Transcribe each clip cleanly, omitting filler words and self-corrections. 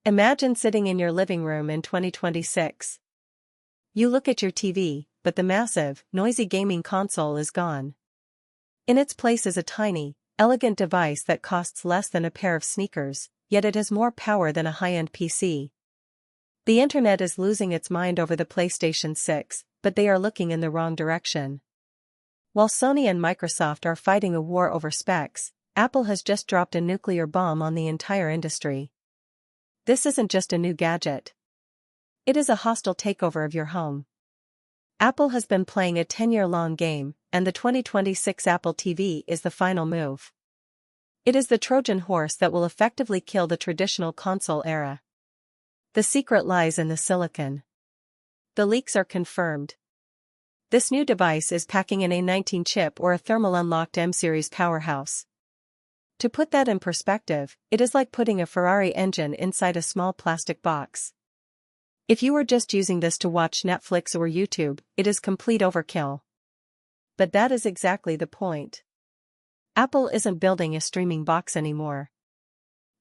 Imagine sitting in your living room in 2026. You look at your TV, but the massive, noisy gaming console is gone. In its place is a tiny, elegant device that costs less than a pair of sneakers, yet it has more power than a high-end PC. The internet is losing its mind over the PlayStation 6, but they are looking in the wrong direction. While Sony and Microsoft are fighting a war over specs, Apple has just dropped a nuclear bomb on the entire industry. This isn't just a new gadget. It is a hostile takeover of your home. Apple has been playing a 10-year-long game, and the 2026 Apple TV is the final move. It is the Trojan horse that will effectively kill the traditional console era. The secret lies in the silicon. The leaks are confirmed. This new device is packing an A19 chip or a thermal unlocked M-series powerhouse. To put that in perspective, it is like putting a Ferrari engine inside a small plastic box. If you were just using this to watch Netflix or YouTube, it is complete overkill. But that is exactly the point. Apple isn't building a streaming box anymore.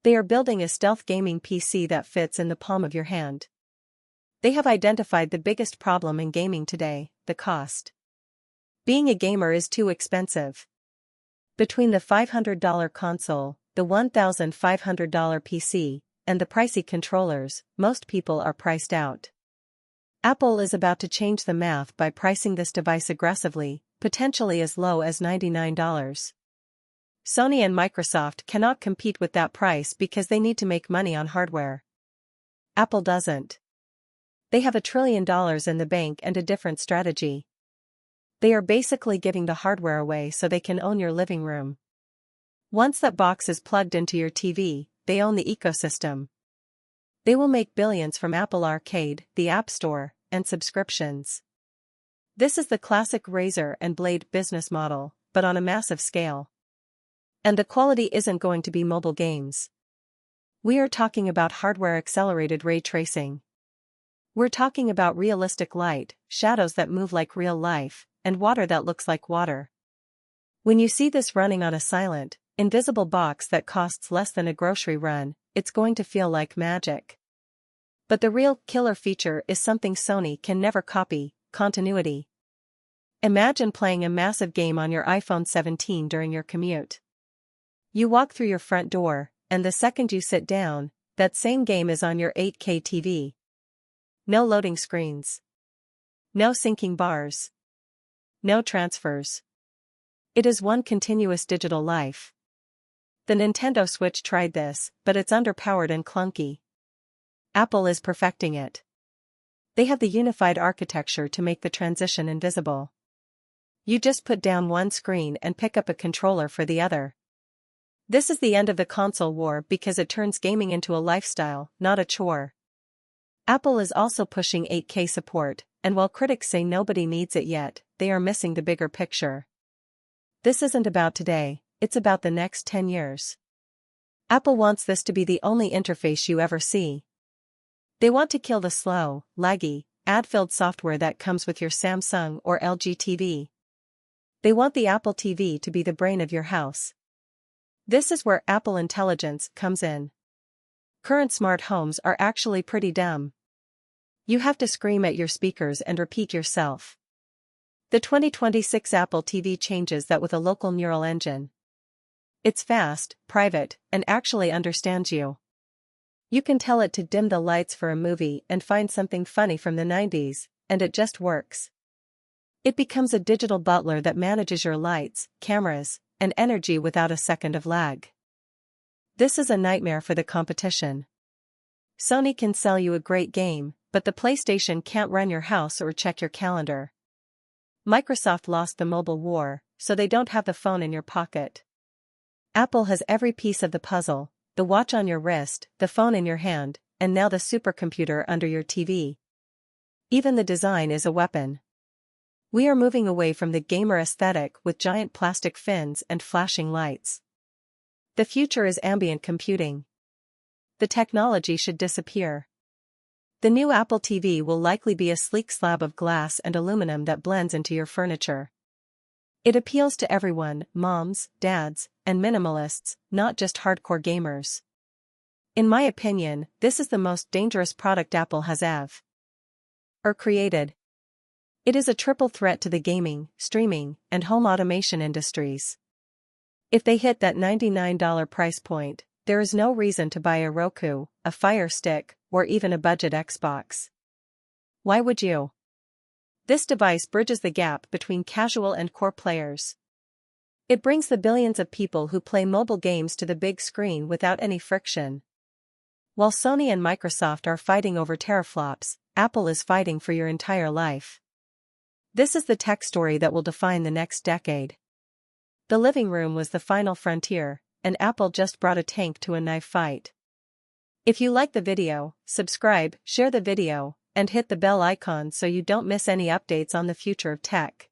They are building a stealth gaming PC that fits in the palm of your hand. They have identified the biggest problem in gaming today: the cost. Being a gamer is too expensive. Between the $500 console, the $1,500 PC, and the pricey controllers, most people are priced out. Apple is about to change the math by pricing this device aggressively, potentially as low as $99. Sony and Microsoft cannot compete with that price because they need to make money on hardware. Apple doesn't. They have $1 trillion in the bank and a different strategy. They are basically giving the hardware away so they can own your living room. Once that box is plugged into your TV, they own the ecosystem. They will make billions from Apple Arcade, the App Store, and subscriptions. This is the classic razor and blade business model, but on a massive scale. And the quality isn't going to be mobile games. We are talking about hardware-accelerated ray tracing. We're talking about realistic light, shadows that move like real life, and water that looks like water. When you see this running on a silent, invisible box that costs less than a grocery run, it's going to feel like magic. But the real killer feature is something Sony can never copy: continuity. Imagine playing a massive game on your iPhone 17 during your commute. You walk through your front door, and the second you sit down, that same game is on your 8K TV. No loading screens. No syncing bars. No transfers. It is one continuous digital life. The Nintendo Switch tried this, but it's underpowered and clunky. Apple is perfecting it. They have the unified architecture to make the transition invisible. You just put down one screen and pick up a controller for the other. This is the end of the console war because it turns gaming into a lifestyle, not a chore. Apple is also pushing 8K support, and while critics say nobody needs it yet, they are missing the bigger picture. This isn't about today, it's about the next 10 years. Apple wants this to be the only interface you ever see. They want to kill the slow, laggy, ad-filled software that comes with your Samsung or LG TV. They want the Apple TV to be the brain of your house. This is where Apple Intelligence comes in. Current smart homes are actually pretty dumb. You have to scream at your speakers and repeat yourself. The 2026 Apple TV changes that with a local neural engine. It's fast, private, and actually understands you. You can tell it to dim the lights for a movie and find something funny from the 90s, and it just works. It becomes a digital butler that manages your lights, cameras, and energy without a second of lag. This is a nightmare for the competition. Sony can sell you a great game, but the PlayStation can't run your house or check your calendar. Microsoft lost the mobile war, so they don't have the phone in your pocket. Apple has every piece of the puzzle: the watch on your wrist, the phone in your hand, and now the supercomputer under your TV. Even the design is a weapon. We are moving away from the gamer aesthetic with giant plastic fins and flashing lights. The future is ambient computing. The technology should disappear. The new Apple TV will likely be a sleek slab of glass and aluminum that blends into your furniture. It appeals to everyone: moms, dads, and minimalists, not just hardcore gamers. In my opinion, this is the most dangerous product Apple has ever created. It is a triple threat to the gaming, streaming, and home automation industries. If they hit that $99 price point, there is no reason to buy a Roku, a Fire Stick, or even a budget Xbox. Why would you? This device bridges the gap between casual and core players. It brings the billions of people who play mobile games to the big screen without any friction. While Sony and Microsoft are fighting over teraflops, Apple is fighting for your entire life. This is the tech story that will define the next decade. The living room was the final frontier, and Apple just brought a tank to a knife fight. If you like the video, subscribe, share the video, and hit the bell icon so you don't miss any updates on the future of tech.